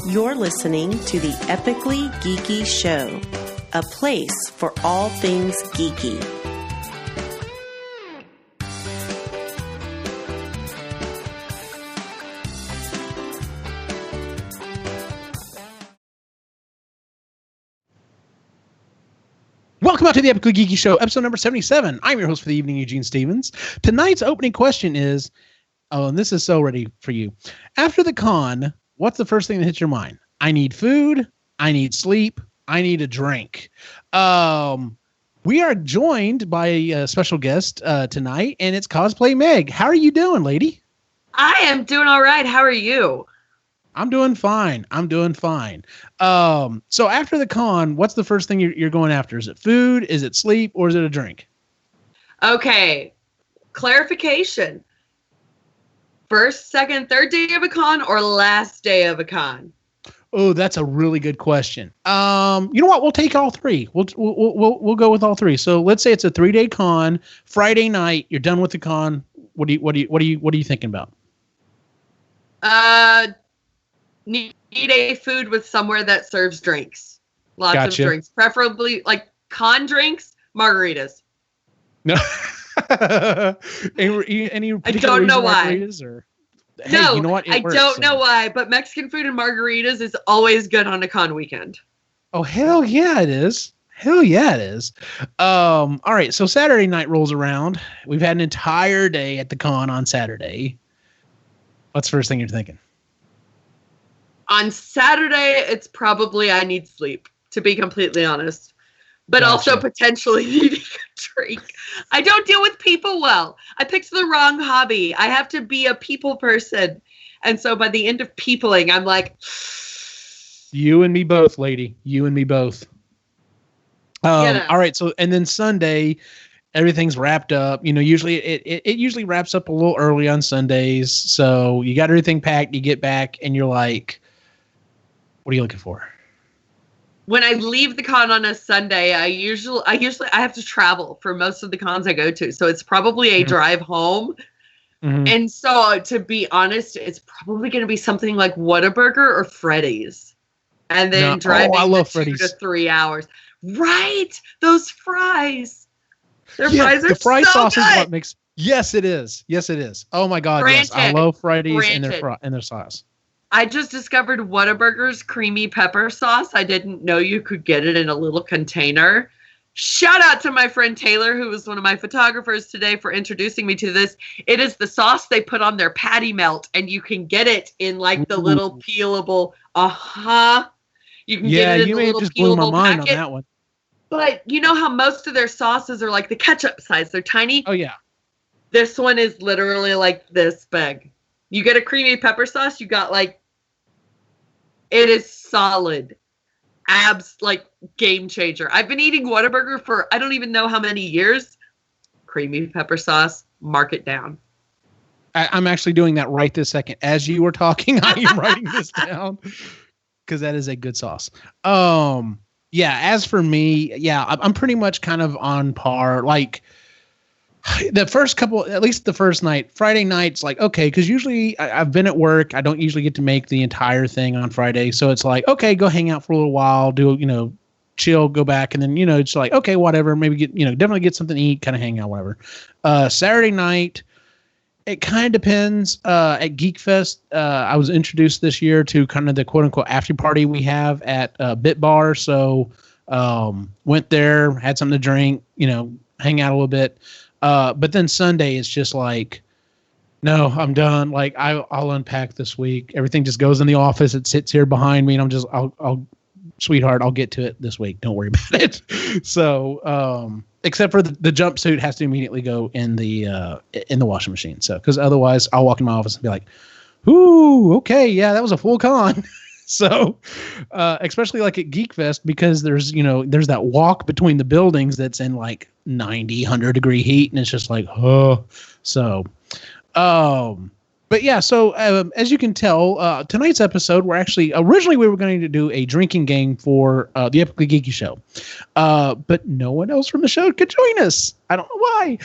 You're listening to the Epically Geeky Show, a place for all things geeky. Welcome out to the Epically Geeky Show, episode number 77. I'm your host for the evening, Eugene Stevens. Tonight's opening question is, and this is so ready for you. After the con, what's the first thing that hits your mind? I need food. I need sleep. I need a drink. We are joined by a special guest tonight, and it's Cosplay Meg. How are you doing, lady? I am doing all right. How are you? I'm doing fine. So after the con, what's the first thing you're going after? Is it food? Is it sleep? Or is it a drink? Okay. Clarification. First, second, third day of a con or last day of a con? Oh, that's a really good question. You know what? We'll take all three. We'll go with all three. So let's say it's a 3-day con. Friday night, you're done with the con. What are you thinking about? Need a food with somewhere that serves drinks. Lots of drinks. Preferably like con drinks, margaritas. No. any I don't know why. Or, hey, no, you know what? I don't know why, but Mexican food and margaritas is always good on a con weekend. Oh, hell yeah, it is. All right, so Saturday night rolls around. We've had an entire day at the con on Saturday. What's the first thing you're thinking? On Saturday, it's probably I need sleep, to be completely honest. But Gotcha. Also potentially needing a drink. I don't deal with people well. I picked the wrong hobby. I have to be a people person. And so by the end of peopling, I'm like... You and me both, lady. You and me both. All right, so and then Sunday, everything's wrapped up. You know, usually it usually wraps up a little early on Sundays. So you got everything packed, you get back, and you're like... What are you looking for? When I leave the con on a Sunday, I usually have to travel for most of the cons I go to. So it's probably a drive home. Mm-hmm. And so to be honest, it's probably going to be something like Whataburger or Freddy's. And then driving I love 2 Freddy's. to 3 hours. Right. Those fries. Their fries are the fry so sauce good. is what makes. Yes, it is. Oh my God. Granted, yes. I love Freddy's and their sauce. I just discovered Whataburger's creamy pepper sauce. I didn't know you could get it in a little container. Shout out to my friend Taylor, who was one of my photographers today, for introducing me to this. It is the sauce they put on their patty melt, and you can get it in like the little peelable. You can get it in the little just peelable blew my mind packet. on that one. But you know how most of their sauces are like the ketchup size? They're tiny. Oh yeah. This one is literally like this big. You get a creamy pepper sauce, you got like, it is solid. Like game changer. I've been eating Whataburger for I don't even know how many years. Creamy pepper sauce, mark it down. I'm actually doing that right this second. As you were talking, I am writing this down because that is a good sauce. Yeah, as for me, I'm pretty much kind of on par. Like, the first couple, at least the first night, Friday night's like, okay, because usually I've been at work. I don't usually get to make the entire thing on Friday. So it's like, okay, go hang out for a little while, chill, go back. And then, it's like, okay, whatever, maybe definitely get something to eat, kind of hang out, whatever. Saturday night, it kind of depends. At Geek Fest, I was introduced this year to kind of the quote unquote after party we have at Bit Bar. So went there, had something to drink, hang out a little bit. But then Sunday is just like, no, I'm done. Like I'll unpack this week. Everything just goes in the office. It sits here behind me, and I'll sweetheart, I'll get to it this week. Don't worry about it. So, except for the jumpsuit has to immediately go in the washing machine. So, because otherwise I'll walk in my office and be like, ooh, okay. Yeah, that was a full con. So, especially like at Geek Fest, because there's that walk between the buildings that's in like 90, 100 degree heat. And it's just like, oh, so, but yeah, so as you can tell, tonight's episode, originally we were going to do a drinking game for the Epically Geeky Show. But no one else from the show could join us. I don't know why.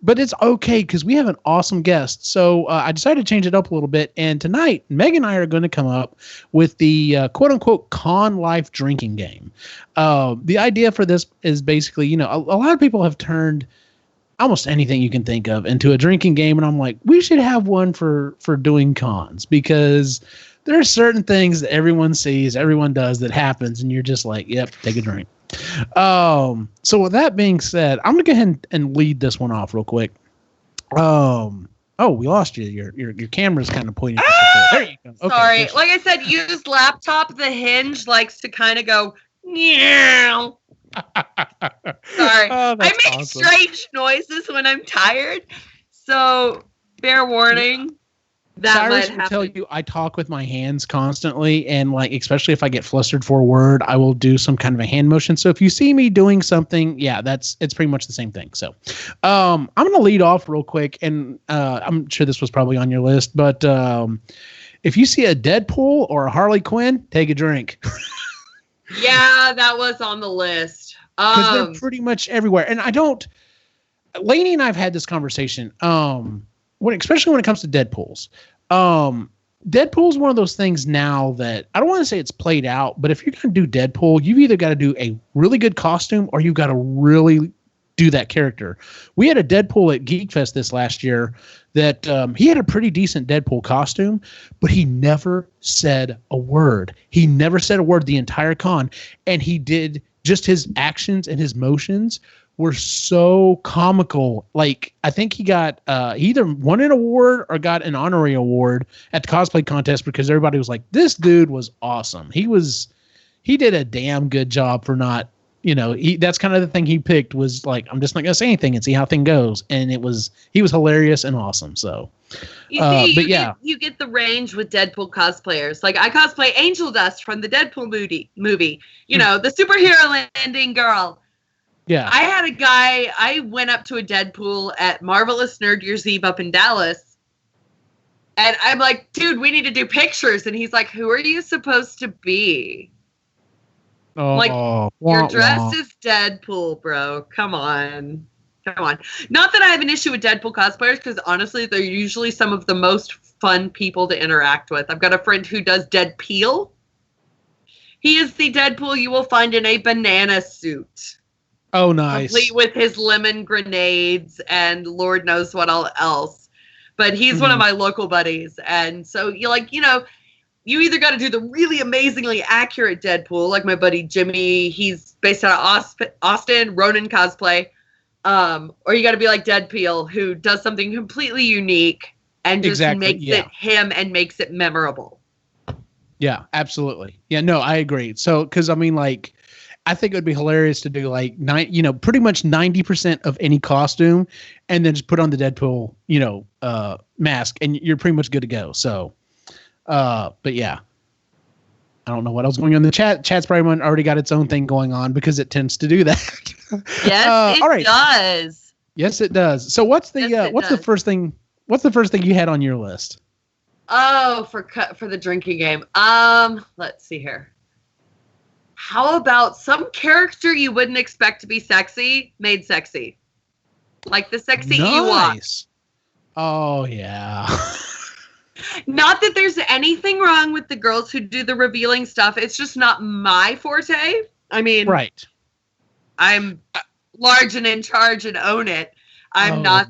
but it's okay because we have an awesome guest. So I decided to change it up a little bit. And tonight, Meg and I are going to come up with the quote unquote con life drinking game. The idea for this is basically, a lot of people have turned almost anything you can think of into a drinking game. And I'm like, we should have one for doing cons, because there are certain things that everyone sees, everyone does, that happens. And you're just like, yep, take a drink. So with that being said, I'm gonna go ahead and lead this one off real quick. Oh, we lost you. Your camera's kind of pointing. There you go. Okay, sorry. Like I said, used laptop. The hinge likes to kind of go. Meow. Sorry, I make awesome. Strange noises when I'm tired. So fair warning. That Cyrus will tell you I talk with my hands constantly, and like especially if I get flustered for a word, I will do some kind of a hand motion. So if you see me doing something, yeah, it's pretty much the same thing. So I'm gonna lead off real quick, and I'm sure this was probably on your list, but if you see a Deadpool or a Harley Quinn, take a drink. Yeah, that was on the list. Because they're pretty much everywhere. And Lainey and I have had this conversation, especially when it comes to Deadpools. Deadpool's one of those things now that I don't want to say it's played out, but if you're going to do Deadpool, you've either got to do a really good costume or you've got to really do that character. We had a Deadpool at Geek Fest this last year that he had a pretty decent Deadpool costume, but he never said a word. He never said a word the entire con. And he did just his actions and his motions were so comical. Like, I think he got he either won an award or got an honorary award at the cosplay contest because everybody was like, this dude was awesome. He did a damn good job for not, that's kind of the thing he picked was like, I'm just not going to say anything and see how thing goes. And he was hilarious and awesome. So, you get the range with Deadpool cosplayers. Like I cosplay Angel Dust from the Deadpool movie, the superhero landing girl. Yeah. I had a guy, I went up to a Deadpool at Marvelous Nerd Year's Eve up in Dallas. And I'm like, dude, we need to do pictures. And he's like, who are you supposed to be? Oh, like, you're dressed as Deadpool, bro. Come on. Not that I have an issue with Deadpool cosplayers, because honestly, they're usually some of the most fun people to interact with. I've got a friend who does Deadpeel. He is the Deadpool you will find in a banana suit. Oh, nice. Complete with his lemon grenades and Lord knows what all else. But he's one of my local buddies. And so you either got to do the really amazingly accurate Deadpool, like my buddy Jimmy. He's based out of Austin, Ronin cosplay. Or you got to be like Deadpool, who does something completely unique and just makes it him and makes it memorable. Yeah, absolutely. Yeah, no, I agree. So, because I think it would be hilarious to do pretty much 90% of any costume and then just put on the Deadpool, mask and you're pretty much good to go. So, but yeah, I don't know what else going on in the chat. Chat's probably already got its own thing going on because it tends to do that. Yes, it does. Yes, it does. So what's the first thing you had on your list? Oh, for the drinking game. Let's see here. How about some character you wouldn't expect to be sexy, made sexy? Like the sexy Ewok. Oh, yeah. Not that there's anything wrong with the girls who do the revealing stuff. It's just not my forte. I mean, right. I'm large and in charge and own it. I'm not.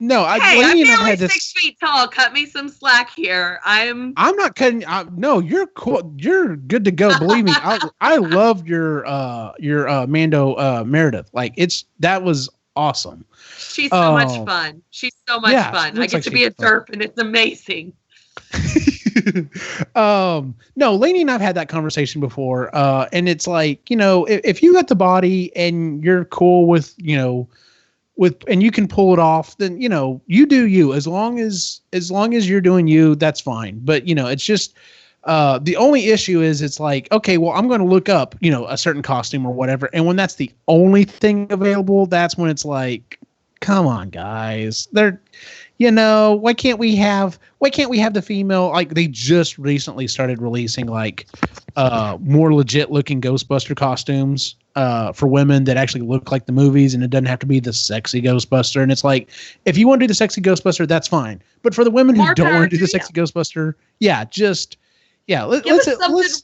No, I'm barely 6 feet tall. Cut me some slack here. I'm not cutting. No, you're cool. You're good to go. Believe me. I love your Mando Meredith. That was awesome. She's so much fun. She's so much fun. I get to be a derp and it's amazing. No, Lainey and I've had that conversation before. And it's like, if you got the body and you're cool with, and you can pull it off, then, you do you. As long as you're doing you, that's fine. But, it's just, the only issue is it's like, okay, well, I'm going to look up, a certain costume or whatever. And when that's the only thing available, that's when it's like, come on, guys. Why can't we have the female, they just recently started releasing more legit looking Ghostbuster costumes. for women that actually look like the movies, and it doesn't have to be the sexy Ghostbuster. And it's like, if you want to do the sexy Ghostbuster, that's fine. But for the women who don't want to do the sexy Ghostbuster, let's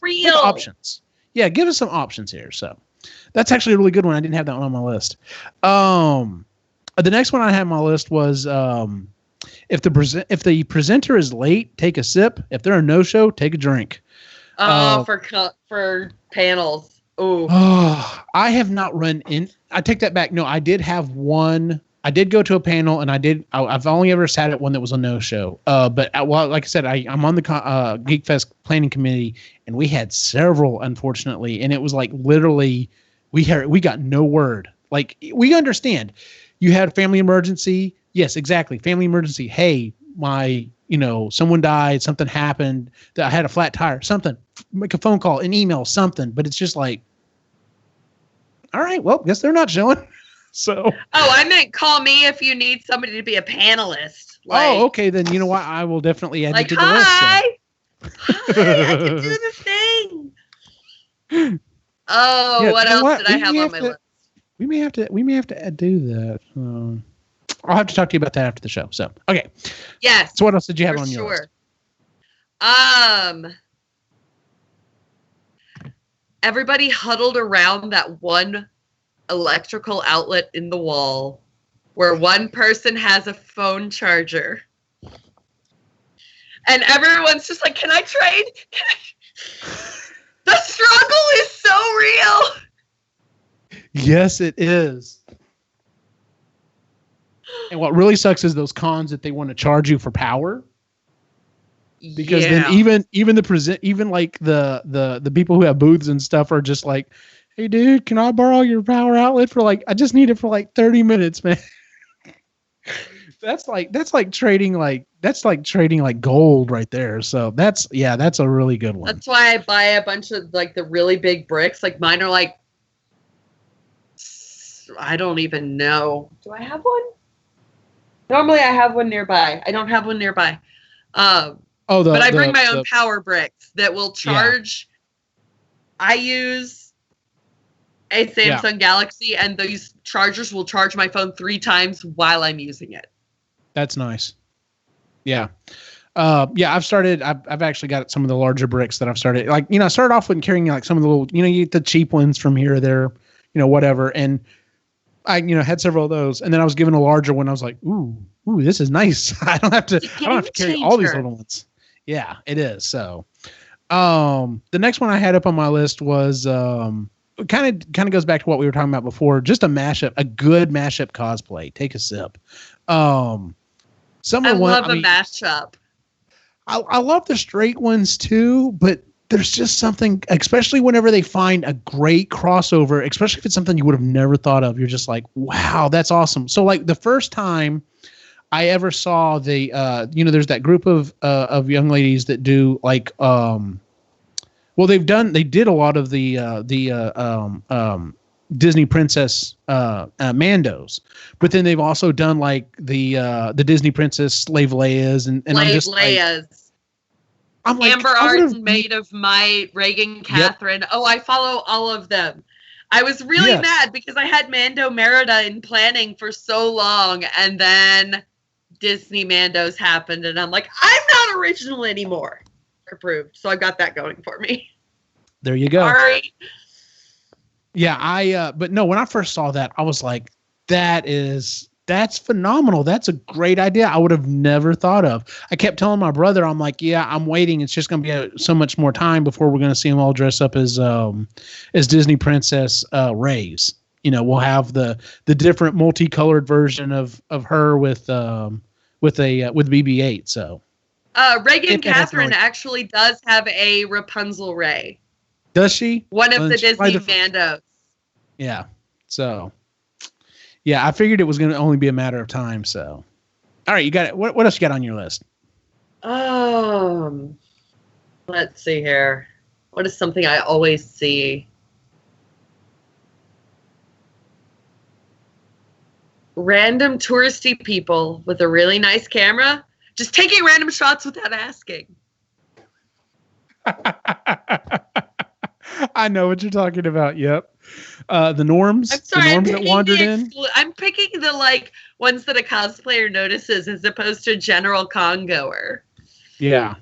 real options. Yeah, give us some options here. So that's actually a really good one. I didn't have that one on my list. The next one I had on my list was if the presenter is late, take a sip. If they're a no-show, take a drink. For panels. Oh, I have not run in. I take that back. No, I did have one. I did go to a panel, and I've only ever sat at one that was a no-show. But like I said, I'm on the Geek Fest planning committee, and we had several, unfortunately, and it was like literally we got no word. Like, we understand. You had a family emergency. Yes, exactly. Family emergency. Hey, someone died, something happened, that I had a flat tire, something. Make a phone call, an email, something. But it's just like, all right, well, guess they're not showing. So. Oh, I meant call me if you need somebody to be a panelist. Okay, then you know what? I will definitely add you to the list. Hi, I can do the thing. What else did I have on my list? We may have to do that. I'll have to talk to you about that after the show. So, okay. Yes. So what else did you have on your list? Everybody huddled around that one electrical outlet in the wall where one person has a phone charger. And everyone's just like, can I trade? The struggle is so real. Yes, it is. And what really sucks is those cons that they want to charge you for power. Because then even like the people who have booths and stuff are just like, hey dude, can I borrow your power outlet for I just need it for 30 minutes, man. that's like trading gold right there. So that's a really good one. That's why I buy a bunch of the really big bricks. Like mine are I don't even know. Do I have one? Normally I have one nearby. I don't have one nearby. But I bring my own power bricks that will charge. Yeah. I use a Samsung Galaxy, and these chargers will charge my phone 3 times while I'm using it. That's nice. Yeah. I've actually got some of the larger bricks that I've started. I started off with carrying some of the little, you get the cheap ones from here or there, whatever. And I, had several of those, and then I was given a larger one. I was like, ooh, this is nice. I don't have to carry all these little ones. Yeah, it is. So, the next one I had up on my list was, kind of goes back to what we were talking about before. Just a good mashup cosplay. Take a sip. I love a mashup. I love the straight ones too, but there's just something, especially whenever they find a great crossover, especially if it's something you would have never thought of. You're just like, wow, that's awesome. So the first time I ever saw there's that group of young ladies that do they did a lot of the Disney princess Mandos, but then they've also done the Disney princess Slave Leia's and I'm just Leia's. I'm like, Amber Arden, Maid of Might, Reagan Catherine. Yep. Oh, I follow all of them. I was really mad because I had Mando Merida in planning for so long, and then Disney Mandos happened, and I'm like, I'm not original anymore. Approved. So I got that going for me. There you go. Sorry. Yeah, but no, when I first saw that, I was like, that's phenomenal. That's a great idea. I would have never thought of. I kept telling my brother, I'm like, yeah, I'm waiting. It's just going to be so much more time before we're going to see them all dress up as Disney Princess Rays. We'll have the different multicolored version of her with BB-8. So Reagan Catherine actually does have a Rapunzel Ray. Does she? One of the Disney Mandos. Yeah. So. Yeah, I figured it was going to only be a matter of time. So, all right, you got it. What else you got on your list? Let's see here. What is something I always see? Random touristy people with a really nice camera, just taking random shots without asking. I know what you're talking about. Yep. The norms. I'm sorry, the norms that wandered in. I'm picking the like ones that a cosplayer notices as opposed to a general con goer. Yeah.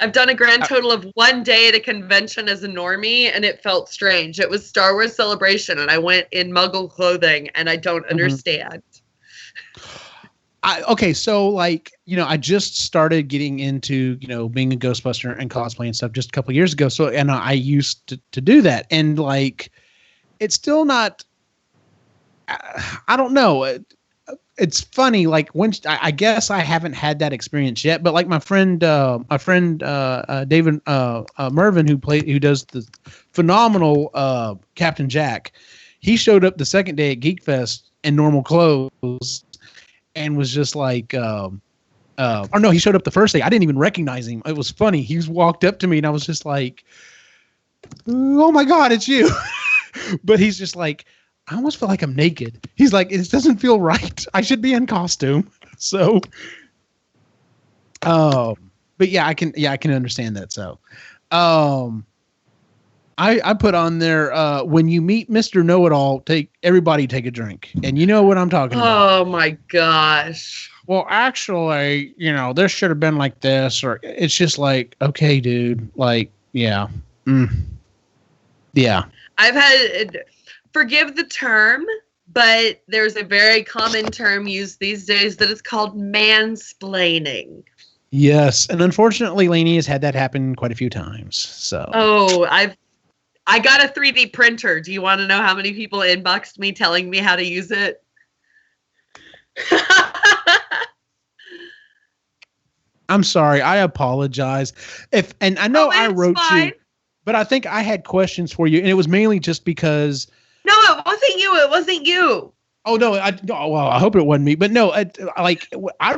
I've done a grand total of 1 day at a convention as a normie, and it felt strange. It was Star Wars Celebration, and I went in Muggle clothing, and I don't understand. Okay, so like, I just started getting into, being a Ghostbuster and cosplay and stuff just a couple of years ago. So, and I used to do that, and like, it's still not. I don't know. It's funny, like when I guess I haven't had that experience yet, but like my friend David Mervin, who does the phenomenal Captain Jack, he showed up the second day at Geek Fest in normal clothes and was just like, or no, he showed up the first day. I didn't even recognize him. It was funny. He walked up to me and I was just like, oh my God, it's you. But he's just like, I almost feel like I'm naked. He's like, it doesn't feel right. I should be in costume. So, but yeah, I can understand that. So, I put on there, when you meet Mr. Know-It-All, everybody take a drink. And you know what I'm talking about. Oh my gosh. Well, actually, this should have been like this, or it's just like, okay, dude, like, yeah. Yeah. I've had, forgive the term, but there's a very common term used these days that is called mansplaining. Yes. And unfortunately, Lainey has had that happen quite a few times. So. Oh, I got a 3D printer. Do you want to know how many people inboxed me telling me how to use it? I'm sorry. I apologize. And I know I wrote you, but I think I had questions for you, and it was mainly just because. No, it wasn't you. It wasn't you. Oh no! Well, I hope it wasn't me. But no, I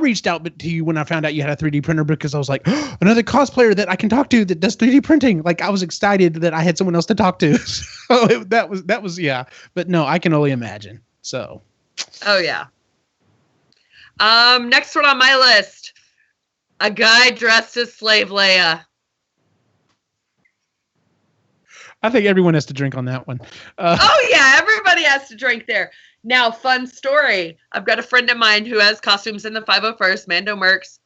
reached out to you when I found out you had a 3D printer because I was like, oh, another cosplayer that I can talk to that does 3D printing. Like I was excited that I had someone else to talk to. So that was yeah. But no, I can only imagine. So. Oh yeah. Next one on my list, a guy dressed as Slave Leia. I think everyone has to drink on that one. Oh yeah, everybody has to drink there. Now, fun story. I've got a friend of mine who has costumes in the 501st, Mando Mercs.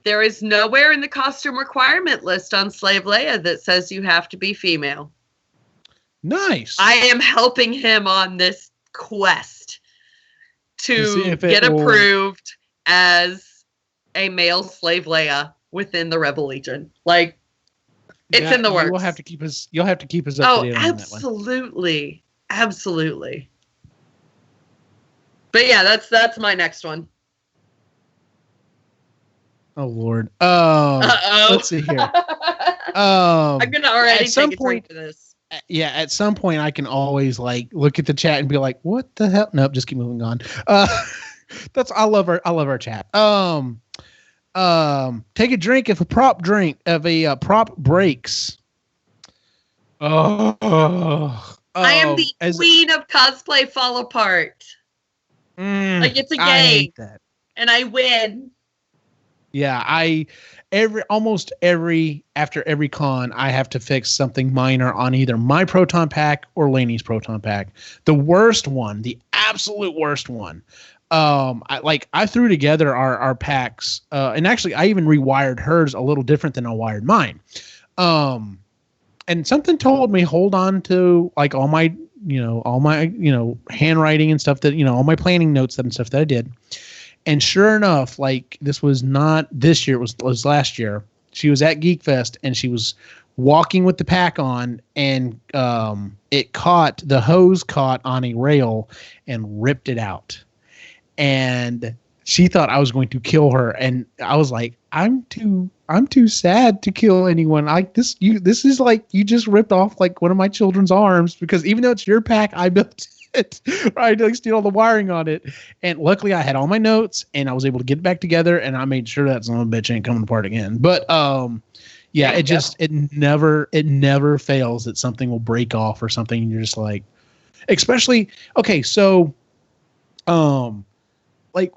There is nowhere in the costume requirement list on Slave Leia that says you have to be female. Nice. I am helping him on this quest to get approved as a male Slave Leia within the Rebel Legion. Like, it's in the works. You'll have to keep us up to date on that one. Absolutely. Absolutely. But yeah, that's my next one. Oh Lord. Let's see here. I'm gonna already take a drink to this. Yeah, at some point I can always like look at the chat and be like, "What the hell?" Nope, just keep moving on. I love our chat. Take a drink if a prop breaks. I am the queen of cosplay fall apart. Like it's a game, I hate that. And I win. Yeah, almost after every con, I have to fix something minor on either my proton pack or Lainey's proton pack. The worst one, the absolute worst one. I threw together our packs, and actually I even rewired hers a little different than I wired mine. And something told me hold on to like all my handwriting and stuff that, all my planning notes and stuff that I did. And sure enough, like this was not this year, it was last year. She was at Geek Fest and she was walking with the pack on, and the hose caught on a rail and ripped it out. And she thought I was going to kill her, and I was like, I'm too sad to kill anyone. Like this is like you just ripped off like one of my children's arms, because even though it's your pack, I built it. I did all the wiring on it, and luckily I had all my notes and I was able to get it back together, and I made sure that son of a bitch ain't coming apart again. But yeah, it never fails that something will break off or something, and you're just like, especially okay, so like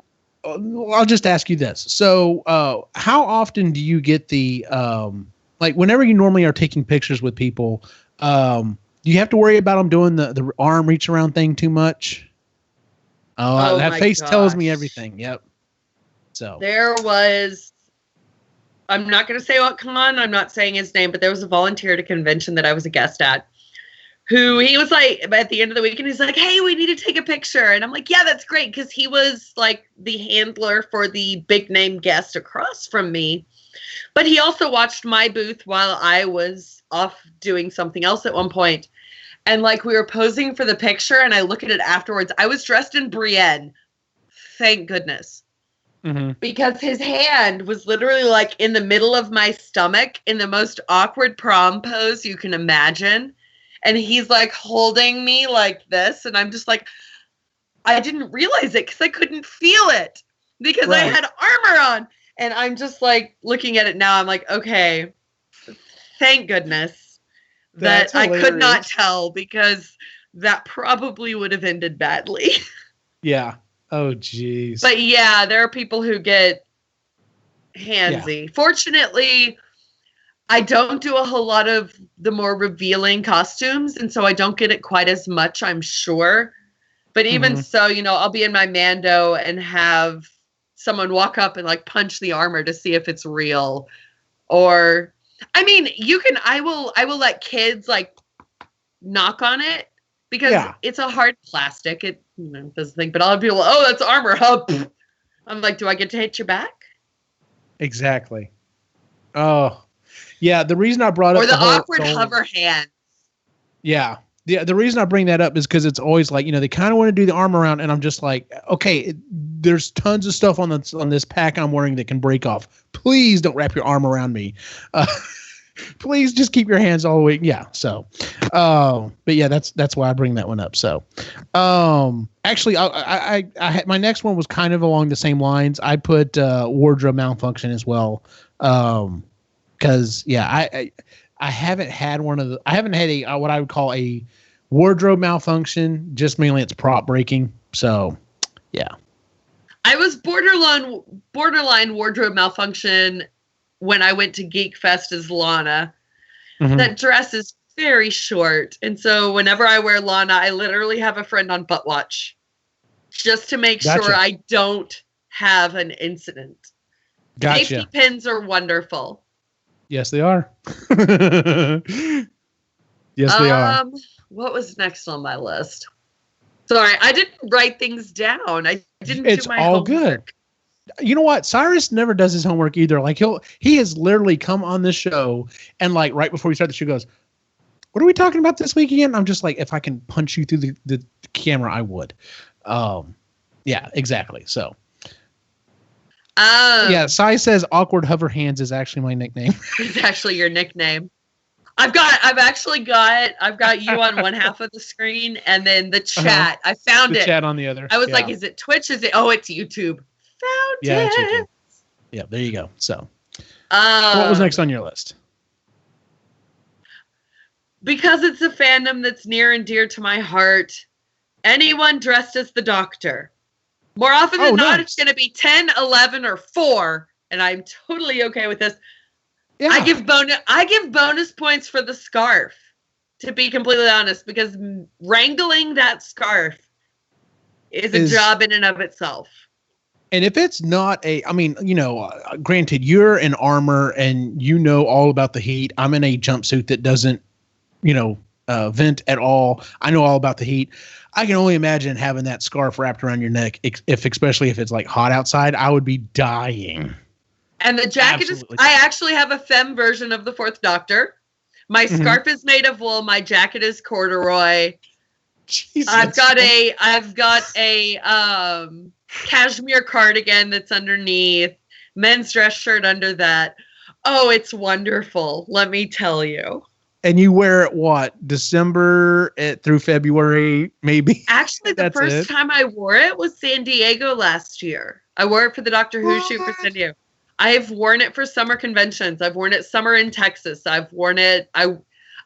I'll just ask you this. So how often do you get the like whenever you normally are taking pictures with people, Do you have to worry about them doing the arm reach around thing too much? Oh, that face tells me everything. Yep. So there was, I'm not going to say what con, I'm not saying his name, but there was a volunteer at a convention that I was a guest at, who he was like, at the end of the weekend, he's like, hey, we need to take a picture. And I'm like, yeah, that's great. Because he was like the handler for the big name guest across from me. But he also watched my booth while I was off doing something else at one point. And like we were posing for the picture and I look at it afterwards. I was dressed in Brienne. Thank goodness. Mm-hmm. Because his hand was literally like in the middle of my stomach in the most awkward prom pose you can imagine. And he's like holding me like this. And I'm just like, I didn't realize it because I couldn't feel it because I had armor on. And I'm just like looking at it now. I'm like, okay, thank goodness that I could not tell because that probably would have ended badly. Yeah. Oh, geez. But yeah, there are people who get handsy. Yeah. Fortunately, I don't do a whole lot of the more revealing costumes, and so I don't get it quite as much, I'm sure. But even so, you know, I'll be in my Mando and have someone walk up and like punch the armor to see if it's real. Or, I mean, I will let kids like knock on it because it's a hard plastic. It doesn't think, but I'll be like, oh, that's armor. I'm like, do I get to hit your back? Exactly. Oh, yeah. The reason I brought up the awkward hover hands. Yeah. The reason I bring that up is because it's always like, you know, they kind of want to do the arm around, and I'm just like, okay, there's tons of stuff on this pack I'm wearing that can break off. Please don't wrap your arm around me. Please just keep your hands all the way. Yeah. So, but yeah, that's why I bring that one up. So, actually, I had, my next one was kind of along the same lines. I put wardrobe malfunction as well. Cause yeah, I haven't had I haven't had a what I would call a wardrobe malfunction. Just mainly it's prop breaking. So, yeah. I was borderline wardrobe malfunction when I went to Geek Fest as Lana. Mm-hmm. That dress is very short. And so whenever I wear Lana, I literally have a friend on butt watch just to make sure I don't have an incident. Gotcha. Safety pins are wonderful. Yes, they are. Yes, they are. What was next on my list? Sorry, I didn't write things down. I didn't do my homework. It's all good. You know what? Cyrus never does his homework either. Like he has literally come on this show and like right before we start the show goes, what are we talking about this week again? I'm just like, if I can punch you through the camera, I would. Yeah, exactly. So. Yeah, Cy says awkward hover hands is actually my nickname. It's actually your nickname. I've got you on one half of the screen and then the chat. I found it. The chat on the other. I was like, is it Twitch? It's YouTube. Found it. It's YouTube. Yeah, there you go. So, what was next on your list? Because it's a fandom that's near and dear to my heart, anyone dressed as the Doctor. More often than not, It's going to be 10, 11, or 4, and I'm totally okay with this. Yeah. I give bonus points for the scarf, to be completely honest, because wrangling that scarf is a job in and of itself. And if it's not granted, you're in armor and you know all about the heat. I'm in a jumpsuit that doesn't, vent at all. I know all about the heat. I can only imagine having that scarf wrapped around your neck, especially if it's like hot outside. I would be dying. And the jacket I actually have a femme version of the Fourth Doctor. My scarf is made of wool. My jacket is corduroy. Jesus. I've got a cashmere cardigan that's underneath. Men's dress shirt under that. Oh, it's wonderful. Let me tell you. And you wear it what? December through February, maybe? Actually, the first time I wore it was San Diego last year. I wore it for the Doctor Who shoot for San Diego. I've worn it for summer conventions. I've worn it summer in Texas. I've worn it.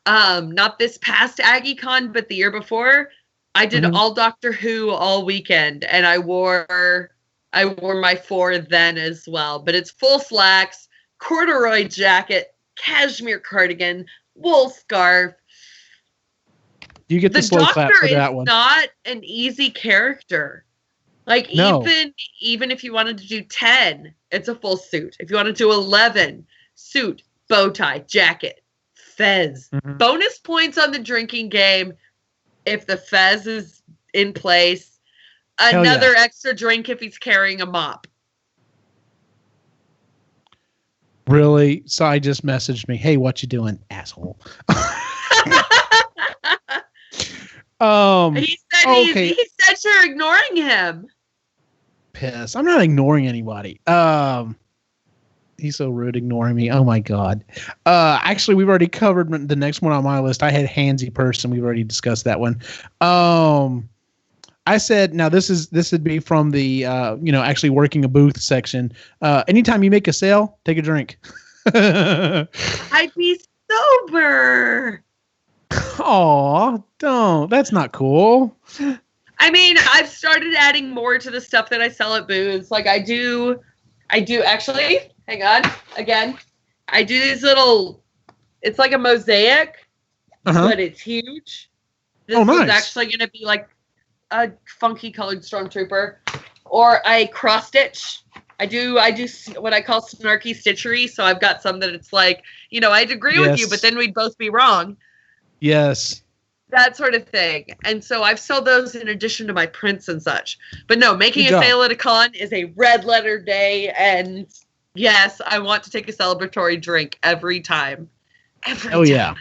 Not this past AggieCon, but the year before. I did all Doctor Who all weekend, and I wore my 4 then as well. But it's full slacks, corduroy jacket, cashmere cardigan, wool scarf. You get the slow clap for that one. The Doctor is not an easy character. Like, no. even if you wanted to do 10, it's a full suit. If you want to do 11, suit, bow tie, jacket, fez. Mm-hmm. Bonus points on the drinking game if the fez is in place. Another extra drink if he's carrying a mop. Really? So I just messaged me, hey, what you doing, asshole? He said you're ignoring him. Piss. I'm not ignoring anybody. He's so rude ignoring me. Oh my God. Actually, we've already covered the next one on my list. I had handsy person. We've already discussed that one. I said, now this would be from the, actually working a booth section. Anytime you make a sale, take a drink. I'd be sober. Aw, don't. That's not cool. I mean, I've started adding more to the stuff that I sell at booths. Like I do actually, hang on, again. I do these little, it's like a mosaic, but it's huge. This nice. is actually going to be like a funky colored stormtrooper. Or I cross stitch. I do what I call snarky stitchery. So I've got some that it's like, I'd agree with you, but then we'd both be wrong. Yes. That sort of thing. And so I've sold those in addition to my prints and such. But no, making a sale at a con is a red letter day. And yes, I want to take a celebratory drink every time. Every time. Yeah.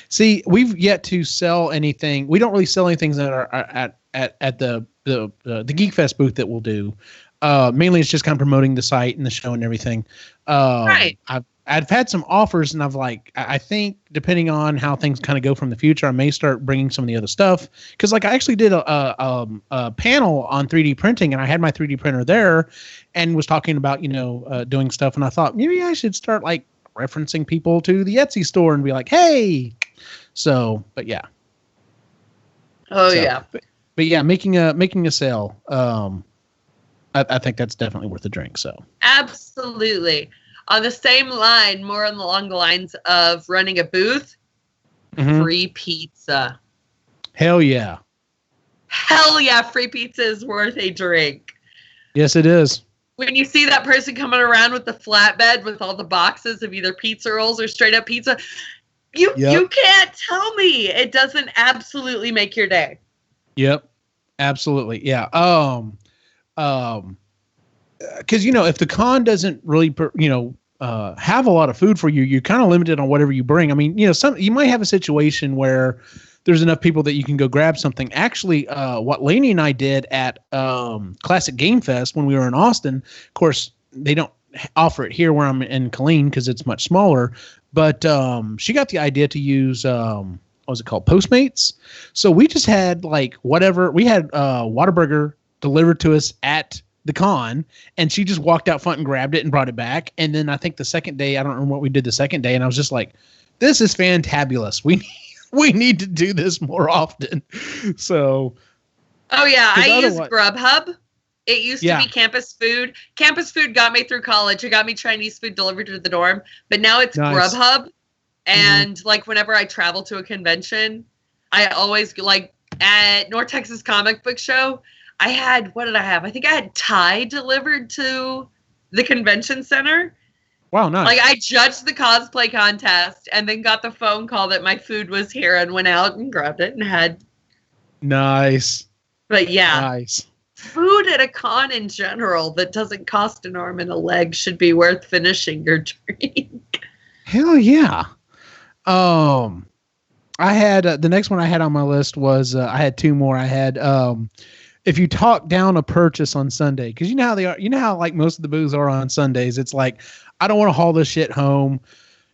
See, we've yet to sell anything. We don't really sell anything that are at the Geek Fest booth that we'll do. Mainly it's just kind of promoting the site and the show and everything. Right. I've had some offers, and I think depending on how things kind of go from the future, I may start bringing some of the other stuff. Because I actually did a panel on 3D printing, and I had my 3D printer there, and was talking about doing stuff, and I thought maybe I should start referencing people to the Etsy store and be like, hey. So, but yeah. Oh yeah. But yeah, making a sale. I think that's definitely worth a drink. So absolutely. On the same line, more along the lines of running a booth, free pizza. Hell yeah. Hell yeah, free pizza is worth a drink. Yes, it is. When you see that person coming around with the flatbed with all the boxes of either pizza rolls or straight up pizza, you can't tell me it doesn't absolutely make your day. Yep. Absolutely. Yeah. Because if the con doesn't really have a lot of food for you, you're kind of limited on whatever you bring. I mean, you might have a situation where there's enough people that you can go grab something. Actually, what Lainey and I did at Classic Game Fest when we were in Austin, of course they don't offer it here where I'm in Killeen because it's much smaller, but she got the idea to use what was it called, Postmates. So we just had whatever, we had Whataburger delivered to us at the con, and she just walked out front and grabbed it and brought it back. And then I think the second day, I don't remember what we did the second day, and I was just like, this is fantabulous. We need to do this more often. So oh yeah, I use Grubhub. It used to be Campus Food. Campus Food got me through college. It got me Chinese food delivered to the dorm, but now it's nice. Grubhub. And whenever I travel to a convention, I always at North Texas Comic Book Show, I had, what did I have? I think I had Thai delivered to the convention center. Wow, nice. I judged the cosplay contest and then got the phone call that my food was here and went out and grabbed it and had. Nice. But yeah. Nice. Food at a con in general that doesn't cost an arm and a leg should be worth finishing your drink. Hell yeah. I had, the next one I had on my list was, I had two more. I had, if you talk down a purchase on Sunday, because you know how they are, how most of the booths are on Sundays. It's like, I don't want to haul this shit home.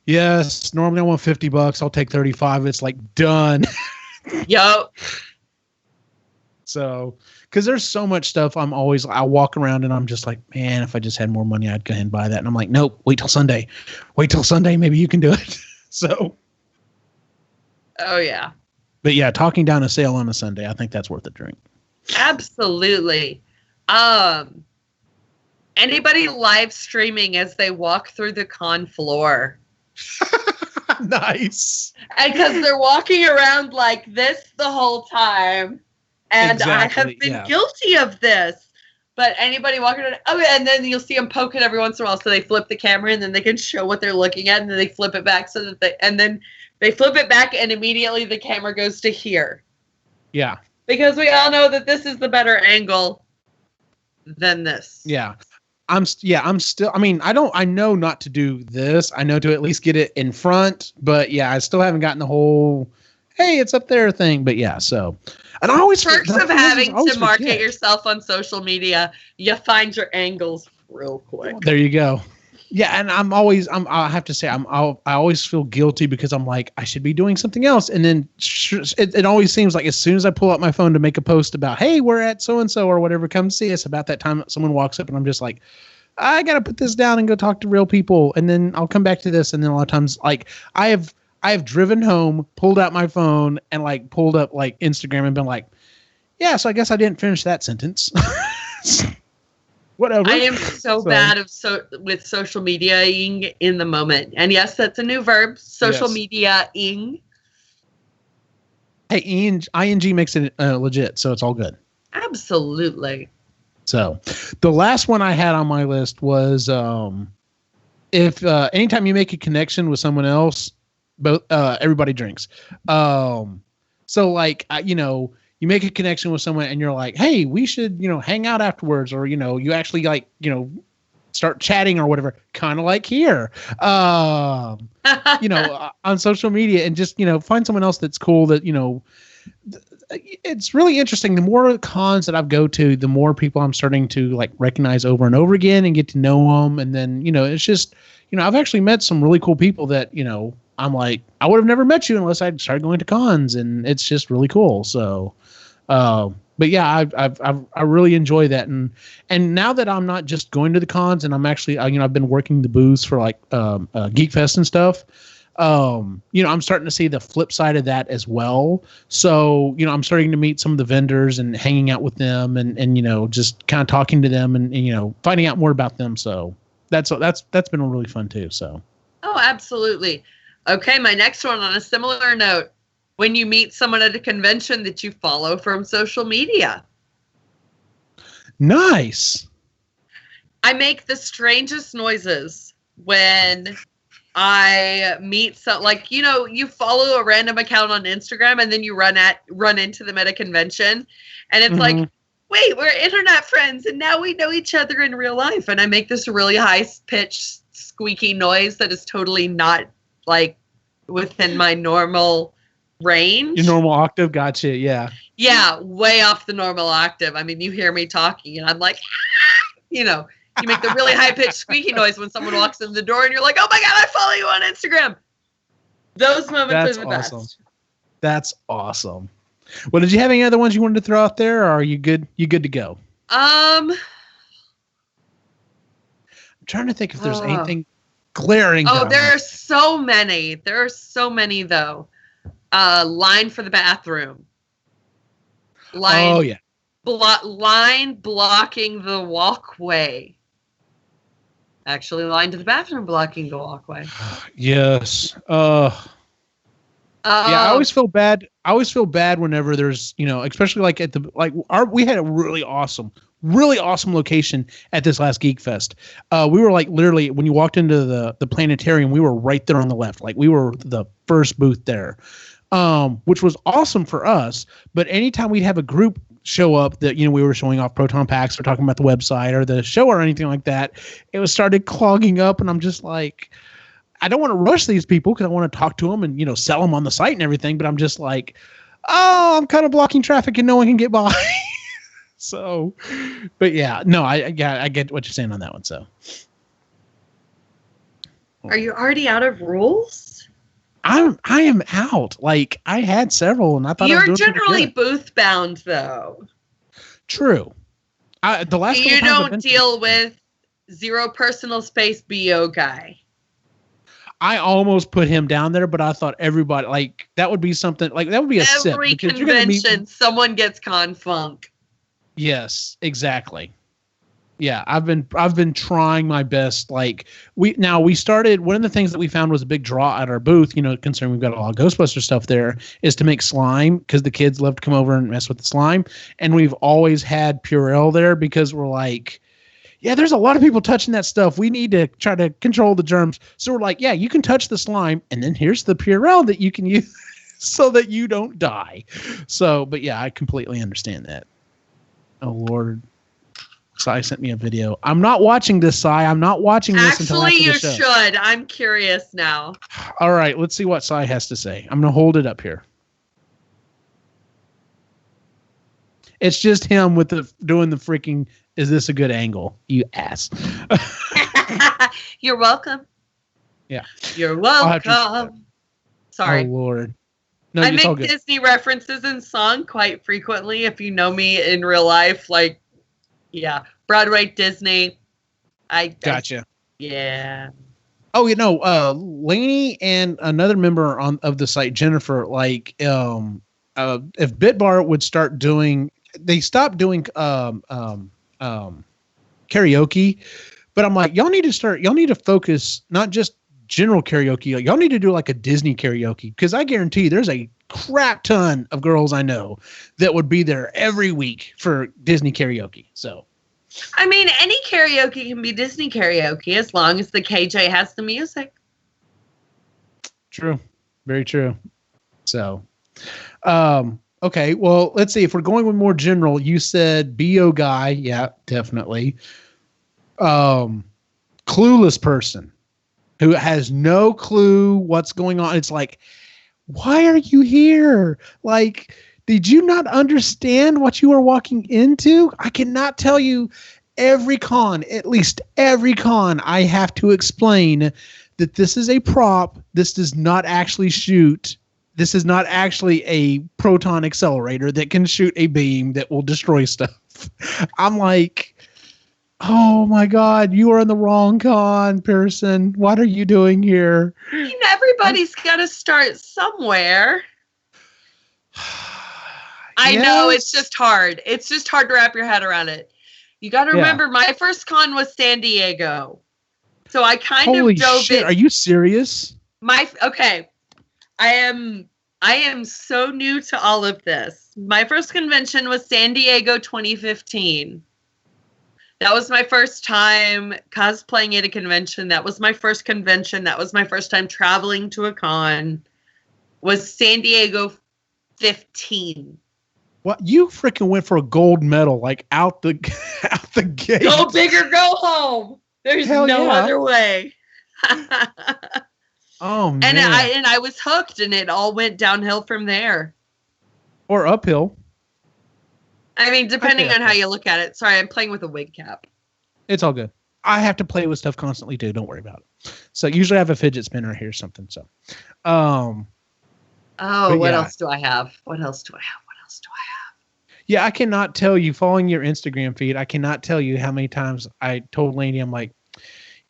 Yes, normally I want $50. I'll take 35. It's done. Yup. So, because there's so much stuff, I walk around and I'm just like, man, if I just had more money, I'd go ahead and buy that. And I'm like, nope, wait till Sunday. Maybe you can do it. So. Oh yeah. But yeah, talking down a sale on a Sunday, I think that's worth a drink. Absolutely. Anybody live streaming as they walk through the con floor? Nice. And because they're walking around like this the whole time. And Exactly, I have been guilty of this. But anybody walking around, and then you'll see them poke it every once in a while. So they flip the camera and then they can show what they're looking at. And then they flip it back and then they flip it back and immediately the camera goes to here. Yeah. Because we all know that this is the better angle than this. Yeah. I'm still, I know not to do this. I know to at least get it in front, but yeah, I still haven't gotten the whole, hey, it's up there thing. But yeah, so, and I always perks of having to market forget. yourself on social media, you find your angles real quick. There you go. Yeah, and I have to say, I always feel guilty because I'm like, I should be doing something else. And then it always seems like as soon as I pull out my phone to make a post about, hey, we're at so-and-so or whatever, come see us, about that time someone walks up and I'm just like, I got to put this down and go talk to real people. And then I'll come back to this. And then a lot of times, like, I have driven home, pulled out my phone and like pulled up like Instagram and been like, yeah, so I guess I didn't finish that sentence. Whatever. I am so bad with social media-ing in the moment. And yes, that's a new verb, social media-ing. Hey, ing makes it legit, so it's all good. Absolutely. So the last one I had on my list was if anytime you make a connection with someone else, both everybody drinks. So like, you make a connection with someone and you're like, hey, we should, hang out afterwards. Or, you actually like, start chatting or whatever, kind of like here, on social media and just, find someone else that's cool that, it's really interesting. The more cons that I go to, the more people I'm starting to like recognize over and over again and get to know them. And then, it's just, I've actually met some really cool people that, I'm like, I would have never met you unless I started going to cons, and it's just really cool. So, but yeah, I really enjoy that. And now that I'm not just going to the cons and I'm actually, I've been working the booths for like, Geek Fest and stuff. I'm starting to see the flip side of that as well. So, I'm starting to meet some of the vendors and hanging out with them and just kind of talking to them and, finding out more about them. So that's been really fun too. So. Oh, absolutely. Okay. My next one on a similar note, when you meet someone at a convention that you follow from social media. Nice. I make the strangest noises when I meet you follow a random account on Instagram and then you run into them at a convention and it's like, wait, we're internet friends and now we know each other in real life. And I make this really high pitched squeaky noise that is totally not like within my normal range. Your normal octave. Gotcha. Yeah. Yeah. Way off the normal octave. I mean, you hear me talking and I'm like, you make the really high-pitched squeaky noise when someone walks in the door and you're like, oh my God, I follow you on Instagram. Those moments are the best. That's awesome. Well, did you have any other ones you wanted to throw out there, or are you good? You good to go? I'm trying to think if there's anything glaring. Oh, there are so many. There are so many, though. Line for the bathroom. Line. Oh, yeah. Line blocking the walkway. Actually, line to the bathroom blocking the walkway. Yes. Yeah, I always feel bad. I always feel bad whenever there's, especially like we had a really awesome location at this last Geek Fest. We were like literally when you walked into the planetarium, we were right there on the left. Like we were the first booth there, which was awesome for us. But anytime we'd have a group show up that, we were showing off proton packs or talking about the website or the show or anything like that, it was started clogging up. And I'm just like, I don't want to rush these people because I want to talk to them and, sell them on the site and everything. But I'm just like, oh, I'm kind of blocking traffic and no one can get by. So, but yeah, no, I get what you're saying on that one. So, are you already out of rules? I am out. Like I had several, and I thought you're generally booth bound, though. True. The last you don't deal with zero personal space BO guy. I almost put him down there, but I thought everybody like that would be something like that would be a every convention. Someone gets con funk. Yes, exactly. Yeah, I've been trying my best. Like we started, one of the things that we found was a big draw at our booth, considering we've got a lot of Ghostbuster stuff there, is to make slime, because the kids love to come over and mess with the slime. And we've always had Purell there because we're like, yeah, there's a lot of people touching that stuff. We need to try to control the germs. So we're like, yeah, you can touch the slime, and then here's the Purell that you can use so that you don't die. So, but yeah, I completely understand that. Oh Lord. Sai sent me a video. I'm not watching this, Sai. I'm not watching this until after the show. Actually, you should. I'm curious now. All right, let's see what Sai has to say. I'm going to hold it up here. It's just him with doing the freaking, is this a good angle? You ass. You're welcome. Yeah. You're welcome. Sorry. Oh, Lord. No, I make Disney references in song quite frequently. If you know me in real life, like, yeah, Broadway, Disney. Gotcha. Yeah. Oh, Lainey and another member of the site, Jennifer, like, if Bitbar would start doing, they stopped doing karaoke, but I'm like, y'all need to focus, not just general karaoke. Like, y'all need to do like a Disney karaoke, because I guarantee there's a crap ton of girls I know that would be there every week for Disney karaoke. So, I mean, any karaoke can be Disney karaoke as long as the KJ has the music. True. Very true. So, okay. Well, let's see. If we're going with more general, you said BO guy. Yeah, definitely. Clueless person who has no clue what's going on. It's like, why are you here? Like, did you not understand what you are walking into? I cannot tell you every con, at least every con, I have to explain that this is a prop. This does not actually shoot. This is not actually a proton accelerator that can shoot a beam that will destroy stuff. I'm like, oh my God, you are in the wrong con, Pearson. What are you doing here? I mean, everybody's got to start somewhere. I know, it's just hard. It's just hard to wrap your head around it. You got to remember, my first con was San Diego. So I kind Holy of dove shit, in. are you serious? Okay. I am so new to all of this. My first convention was San Diego 2015. That was my first time cosplaying at a convention. That was my first convention. That was my first time traveling to a con. Was San Diego 15. What, you freaking went for a gold medal, like out the gate. Go big or go home. There's no other way. Oh man. And I was hooked, and it all went downhill from there. Or uphill. I mean, depending on how you look at it. Sorry, I'm playing with a wig cap. It's all good. I have to play with stuff constantly too. Don't worry about it. So usually I have a fidget spinner here or something. So, what else do I have? What else do I have? Yeah, I cannot tell you, following your Instagram feed, I cannot tell you how many times I told Lainey, I'm like,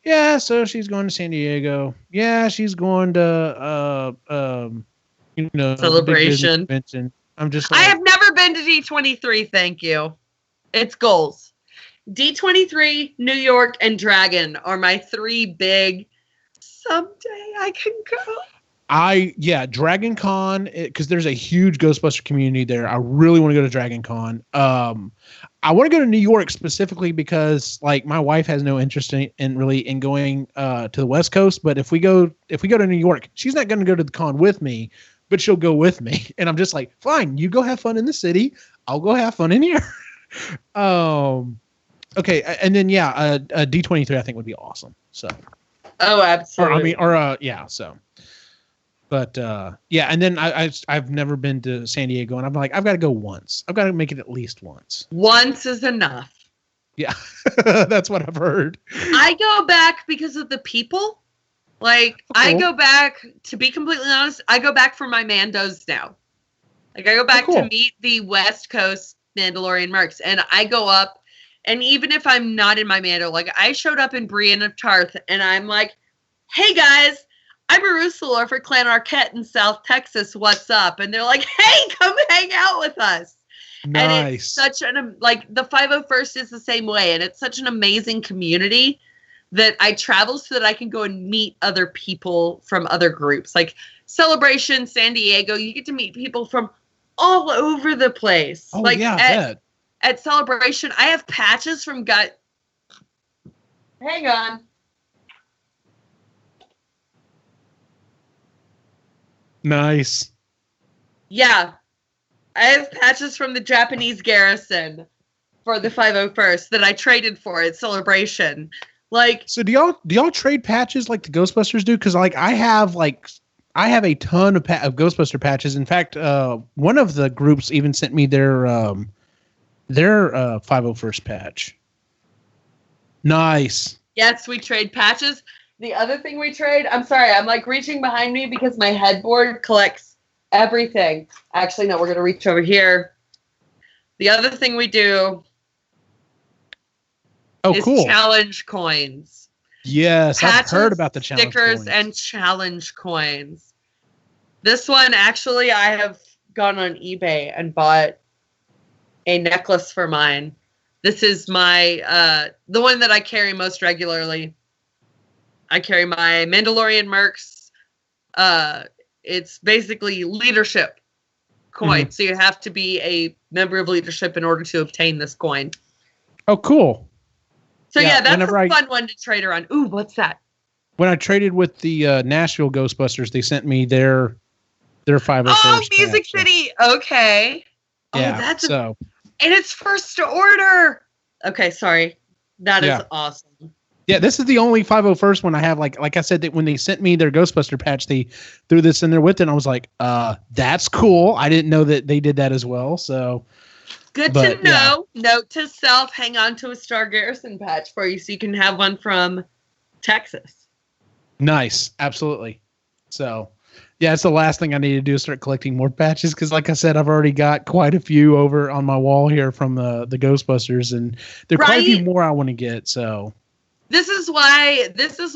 yeah, so she's going to San Diego. Yeah, she's going to, Celebration. I'm just like, I have never been to D23, thank you. It's goals. D23, New York, and Dragon are my three big, someday I can go. Dragon Con, because there's a huge Ghostbuster community there. I really want to go to Dragon Con. I want to go to New York specifically because, like, my wife has no interest in going to the West Coast. But if we go to New York, she's not going to go to the con with me, but she'll go with me. And I'm just like, fine, you go have fun in the city. I'll go have fun in here. Okay, and then a D23 I think would be awesome. So. Oh, absolutely. So. But and then I've never been to San Diego, and I'm like, I've got to go once. I've got to make it at least once. Once is enough. Yeah, that's what I've heard. I go back because of the people. Like, cool. I go back, to be completely honest, I go back for my Mandos now. Like, I go back to meet the West Coast Mandalorian mercs, and I go up, and even if I'm not in my Mando, like, I showed up in Brienne of Tarth, and I'm like, hey guys, I'm a Russelor for Clan Arquette in South Texas. What's up? And they're like, hey, come hang out with us. And it's Nice. such like the 501st is the same way, and it's such an amazing community that I travel so that I can go and meet other people from other groups. Like Celebration, San Diego, you get to meet people from all over the place. Oh, like yeah, I bet. at Celebration, I have patches from Hang on. Nice. Yeah. I have patches from the Japanese garrison for the 501st that I traded for at Celebration. Like, So do y'all trade patches like the Ghostbusters do? Because like I have a ton of Ghostbuster patches. In fact, one of the groups even sent me their 501st patch. Nice. yes, we trade patches. The other thing we trade, I'm sorry, I'm like reaching behind me because my headboard collects everything. Actually, no, we're going to reach over here. The other thing we do is cool. challenge coins. Yes, Patches, I've heard about the challenge stickers, coins. and challenge coins. This one, actually, I have gone on eBay and bought a necklace for mine. This is my, the one that I carry most regularly. I carry my Mandalorian Mercs. It's basically leadership coin. So you have to be a member of leadership in order to obtain this coin. Oh, cool. So yeah, that's a whenever fun one to trade around. Ooh, what's that? When I traded with the Nashville Ghostbusters, they sent me their 501st. Oh, Music patch, so- City. Okay. Yeah, Oh, that's so and it's first to order. Okay, sorry. That is awesome. yeah, this is the only 501st one I have. Like I said, that when they sent me their Ghostbuster patch, they threw this in there with it, and I was like, that's cool. I didn't know that they did that as well. So Good to know. Yeah. Note to self, hang on to a Star Garrison patch for you so you can have one from Texas. Nice. Absolutely. So yeah, it's the last thing I need to do is start collecting more patches because, like I said, I've already got quite a few over on my wall here from the Ghostbusters, and there are quite a few more I want to get. So this is why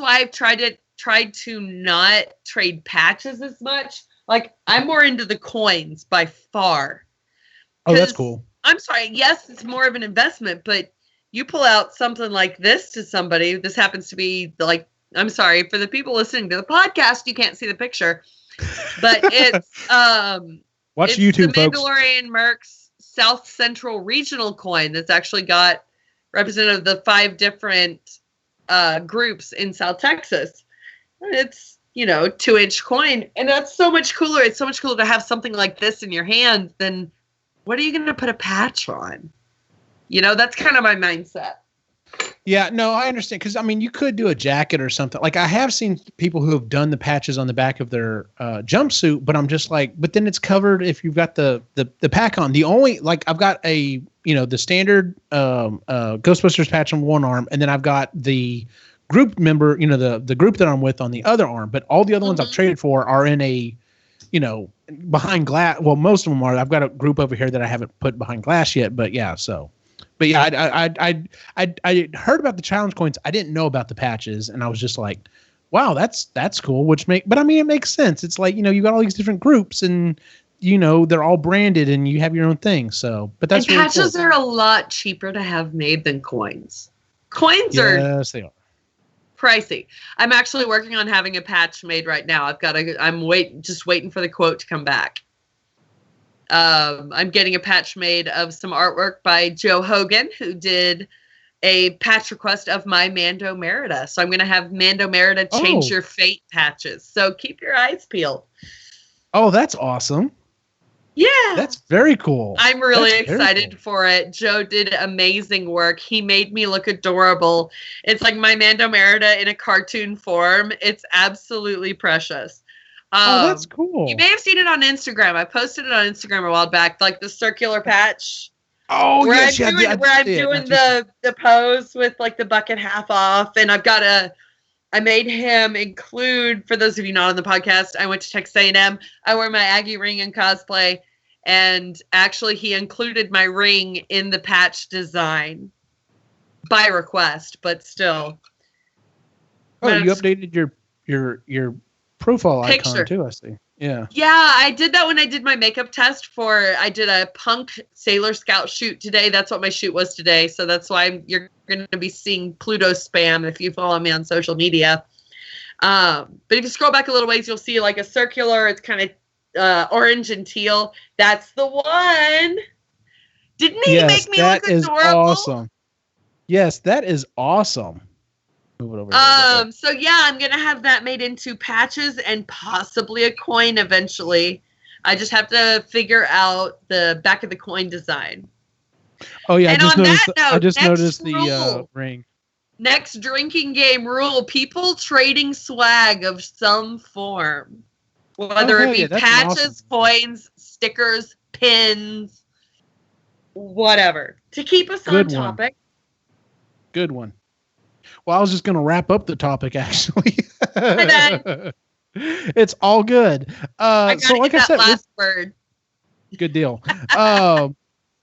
I've tried to not trade patches as much. Like, I'm more into the coins by far. Oh, that's cool. I'm sorry. Yes, it's more of an investment, but you pull out something like this to somebody. This happens to be like, I'm sorry for the people listening to the podcast. You can't see the picture, but it's watch it's YouTube, the folks. Mandalorian Mercs South Central Regional coin that's actually got representative of the 5 different groups in South Texas. And it's 2-inch coin, and that's so much cooler. It's so much cooler to have something like this in your hand than what are you going to put a patch on? That's kind of my mindset. Yeah, no, I understand. Because, I mean, you could do a jacket or something. Like, I have seen people who have done the patches on the back of their jumpsuit, but I'm just like, but then it's covered if you've got the pack on. The only, like, I've got the standard Ghostbusters patch on one arm, and then I've got the group member, the group that I'm with on the other arm. But all the other ones I've traded for are in a, behind glass. Well, most of them are. I've got a group over here that I haven't put behind glass yet, but yeah, so. But yeah, I heard about the challenge coins. I didn't know about the patches, and I was just like, "Wow, that's cool." But I mean, it makes sense. It's like you got all these different groups, and they're all branded, and you have your own thing. So, but that's really patches cool. are a lot cheaper to have made than coins. Coins are they are pricey. I'm actually working on having a patch made right now. I'm just waiting for the quote to come back. I'm getting a patch made of some artwork by Joe Hogan, who did a patch request of my Mando Merida. So I'm going to have Mando Merida change your fate patches. So keep your eyes peeled. Oh, that's awesome. Yeah. That's very cool. I'm really excited for it. Joe did amazing work. He made me look adorable. It's like my Mando Merida in a cartoon form. It's absolutely precious. That's cool. You may have seen it on Instagram. I posted it on Instagram a while back, like the circular patch. Oh, where yes. I'm doing the pose with like the bucket half off. And I made him include, for those of you not on the podcast, I went to Texas A&M. I wear my Aggie ring in cosplay. And actually he included my ring in the patch design by request, but still. Oh, you updated your profile picture. icon too, I see. Yeah. Yeah, I did that when I did my makeup test I did a punk Sailor Scout shoot today. That's what my shoot was today. So that's why you're going to be seeing Pluto spam if you follow me on social media. But if you scroll back a little ways, you'll see like a circular. It's kind of orange and teal. That's the one. Didn't he make me look adorable? That is awesome. Yes, that is awesome. Move it over here. So yeah, I'm gonna have that made into patches and possibly a coin eventually. I just have to figure out the back of the coin design. Oh yeah, I just noticed the ring. Next drinking game rule: people trading swag of some form, whether it be patches, coins, stickers, pins, whatever, to keep us on topic. Good one. Well, I was just going to wrap up the topic, actually. It's all good. So, like I said, last word. Good deal.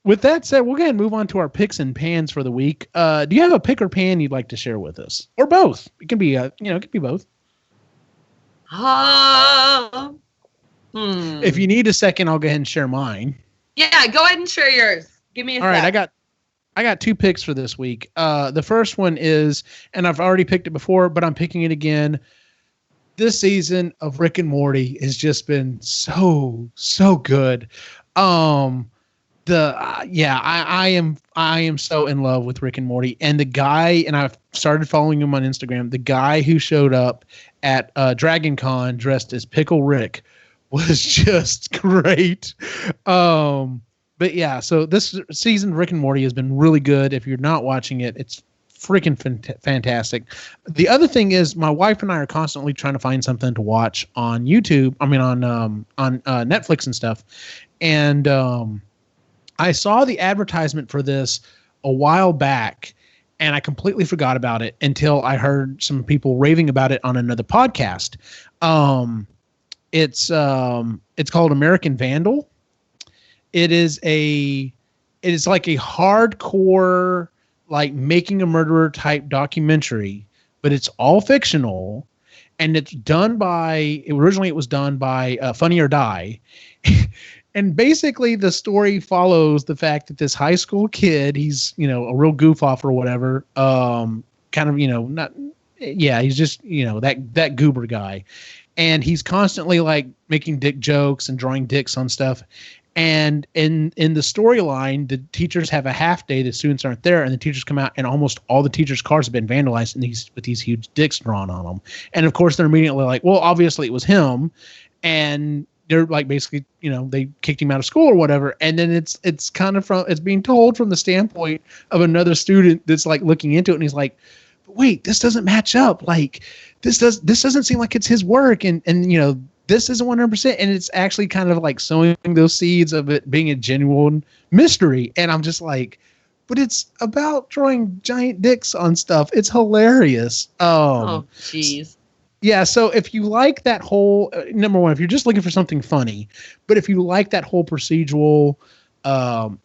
With that said, we'll go ahead and move on to our picks and pans for the week. Do you have a pick or pan you'd like to share with us, or both? It can be, it can be both. If you need a second, I'll go ahead and share mine. Yeah, go ahead and share yours. Give me a sec. All right, I got 2 picks for this week. The first one is, and I've already picked it before, but I'm picking it again. This season of Rick and Morty has just been so good. I am so in love with Rick and Morty, and the guy, and I've started following him on Instagram. The guy who showed up at Dragon Con dressed as Pickle Rick was just great. But yeah, so this season Rick and Morty has been really good. If you're not watching it, it's freaking fantastic. The other thing is my wife and I are constantly trying to find something to watch on YouTube. I mean, on Netflix and stuff. And I saw the advertisement for this a while back, and I completely forgot about it until I heard some people raving about it on another podcast. It's called American Vandal. It is like a hardcore, like Making a Murderer type documentary, but it's all fictional, and it's done by, originally it was done by Funny or Die. And basically the story follows the fact that this high school kid, he's, a real goof off or whatever, he's just, that goober guy. And he's constantly like making dick jokes and drawing dicks on stuff. And in the storyline, the teachers have a half day. The students aren't there, and the teachers come out, and almost all the teachers' cars have been vandalized, and with these huge dicks drawn on them. And of course, they're immediately like, "Well, obviously it was him," and they're like, basically, they kicked him out of school or whatever. And then it's kind of it's being told from the standpoint of another student that's like looking into it, and he's like, "Wait, this doesn't match up. Like, this doesn't seem like it's his work," and this isn't 100%, and it's actually kind of like sowing those seeds of it being a genuine mystery. And I'm just like, but it's about drawing giant dicks on stuff. It's hilarious. Oh, jeez. Yeah, so if you like that whole, number one, if you're just looking for something funny, but if you like that whole procedural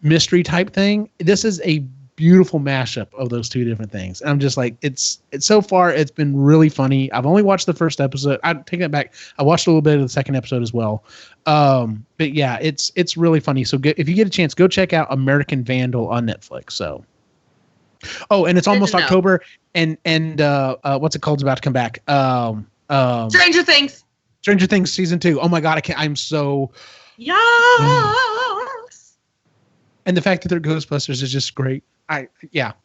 mystery type thing, this is a beautiful mashup of those two different things. And I'm just like, it's so far, it's been really funny. I've only watched the first episode. I take that back. I watched a little bit of the second episode as well. But yeah, it's really funny. So if you get a chance, go check out American Vandal on Netflix. So, and it's almost October, and what's it called is about to come back. Stranger Things. Stranger Things season 2. Oh my God, I'm so. Yes. And the fact that they're Ghostbusters is just great.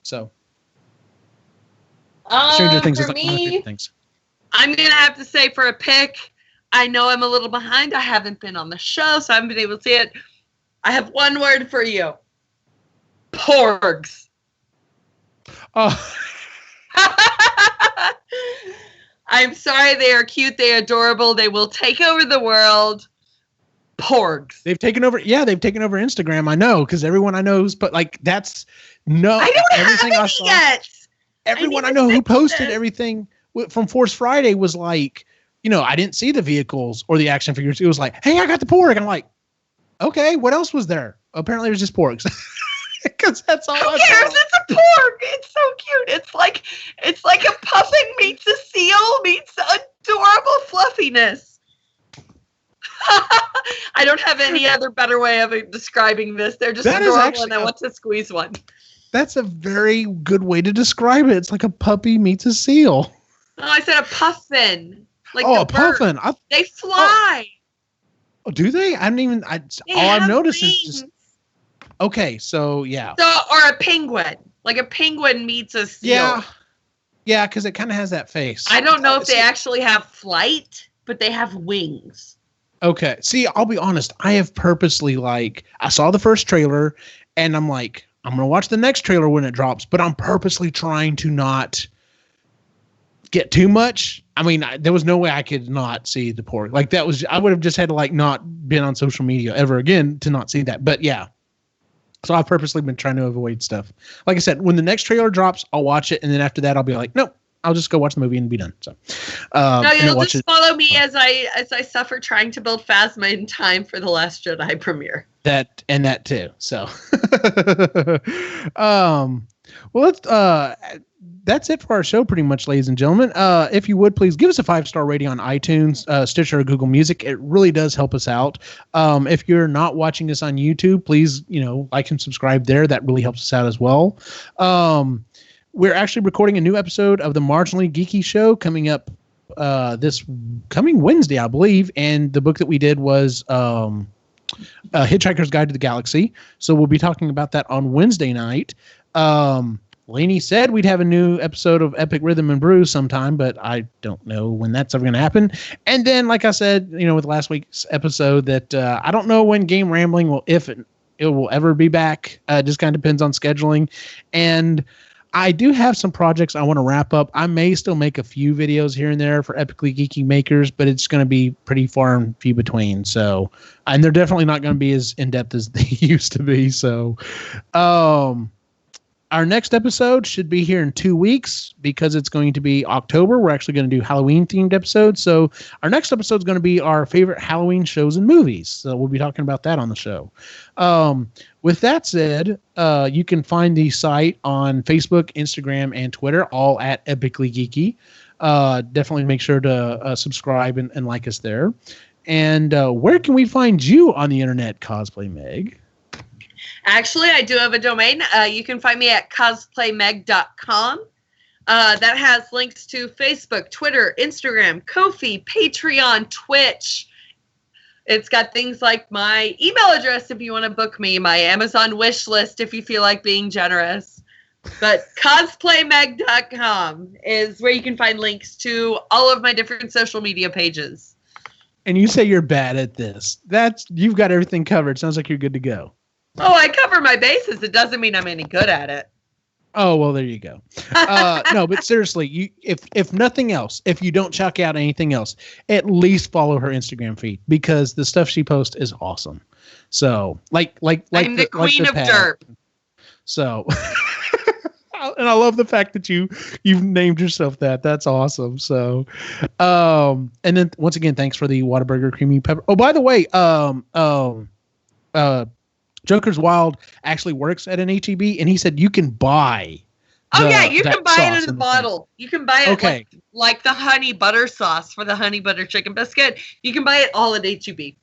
So. Stranger Things is like one of my favorite things. I'm going to have to say for a pick, I know I'm a little behind. I haven't been on the show, so I haven't been able to see it. I have one word for you. Porgs. Oh. I'm sorry, they are cute. They are adorable. They will take over the world. Porgs. They've taken over Instagram. I know, because everyone I know who's I don't everything have any yet. Everyone I know who posted everything from Force Friday was like, I didn't see the vehicles or the action figures. It was like, hey, I got the porg. And I'm like, okay, what else was there? Apparently there's just porgs. Because that's all. Who cares? It's a porg. It's so cute. It's like a puffin meets a seal meets adorable fluffiness. I don't have any other better way of describing this. They're just adorable, and I want to squeeze one. That's a very good way to describe it. It's like a puppy meets a seal. Oh, I said a puffin. Like a puffin. They fly. Oh, do they? I didn't even. All I've noticed is just. Okay, so yeah. Or a penguin. Like a penguin meets a seal. Yeah, because it kind of has that face. I don't know if they actually have flight, but they have wings. Okay. See, I'll be honest. I have purposely, I saw the first trailer, and I'm like, I'm going to watch the next trailer when it drops, but I'm purposely trying to not get too much. I mean, there was no way I could not see the pork. I would have just had to, not been on social media ever again to not see that. But yeah. So I've purposely been trying to avoid stuff. Like I said, when the next trailer drops, I'll watch it, and then after that, I'll be like, nope, I'll just go watch the movie and be done. So, no, you'll just follow me as I suffer trying to build Phasma in time for the Last Jedi premiere. That too. So, well, that's it for our show, pretty much, ladies and gentlemen. If you would, please give us a 5-star rating on iTunes, Stitcher, or Google Music. It really does help us out. If you're not watching us on YouTube, please, like and subscribe there. That really helps us out as well. We're actually recording a new episode of the Marginally Geeky Show coming up this coming Wednesday, I believe. And the book that we did was Hitchhiker's Guide to the Galaxy. So we'll be talking about that on Wednesday night. Lainey said we'd have a new episode of Epic Rhythm and Brew sometime, but I don't know when that's ever going to happen. And then, like I said, with last week's episode, that I don't know when Game Rambling it will ever be back. Just kind of depends on scheduling. And I do have some projects I want to wrap up. I may still make a few videos here and there for Epically Geeky makers, but it's going to be pretty far and few between. So, and they're definitely not going to be as in-depth as they used to be. So, our next episode should be here in 2 weeks because it's going to be October. We're actually going to do Halloween-themed episodes. So our next episode is going to be our favorite Halloween shows and movies. So we'll be talking about that on the show. With that said, you can find the site on Facebook, Instagram, and Twitter, all at Epically Geeky. Definitely make sure to subscribe and like us there. And where can we find you on the internet, Cosplay Meg? Actually, I do have a domain. You can find me at cosplaymeg.com. That has links to Facebook, Twitter, Instagram, Ko-fi, Patreon, Twitch. It's got things like my email address if you want to book me, my Amazon wish list if you feel like being generous. But cosplaymeg.com is where you can find links to all of my different social media pages. And you say you're bad at this. You've got everything covered. Sounds like you're good to go. Oh, I cover my bases. It doesn't mean I'm any good at it. Oh, well, there you go. No, but seriously, if nothing else, if you don't check out anything else, at least follow her Instagram feed because the stuff she posts is awesome. So, like I'm the queen of derp. So, and I love the fact that you've named yourself that. That's awesome. So, and then once again, thanks for the Whataburger creamy pepper. Oh, by the way, Joker's Wild actually works at an HEB, and he said you can buy. You can buy it in a bottle. You can buy it like the honey butter sauce for the honey butter chicken biscuit. You can buy it all at HEB.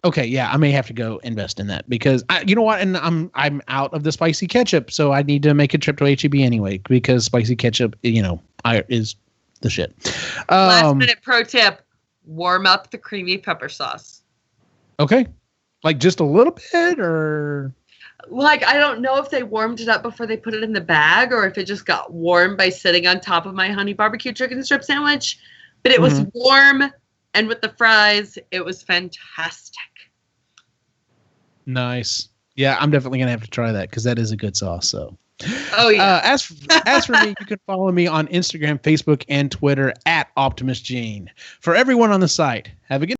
Okay, yeah, I may have to go invest in that because you know what, and I'm out of the spicy ketchup, so I need to make a trip to HEB anyway because spicy ketchup, is the shit. Last minute pro tip: warm up the creamy pepper sauce. Okay. Like just a little bit or? I don't know if they warmed it up before they put it in the bag or if it just got warm by sitting on top of my honey barbecue chicken strip sandwich. But it was warm, and with the fries, it was fantastic. Nice. Yeah, I'm definitely going to have to try that because that is a good sauce. So. Oh, yeah. As for me, you can follow me on Instagram, Facebook, and Twitter at Optimus Gene. For everyone on the site, have a good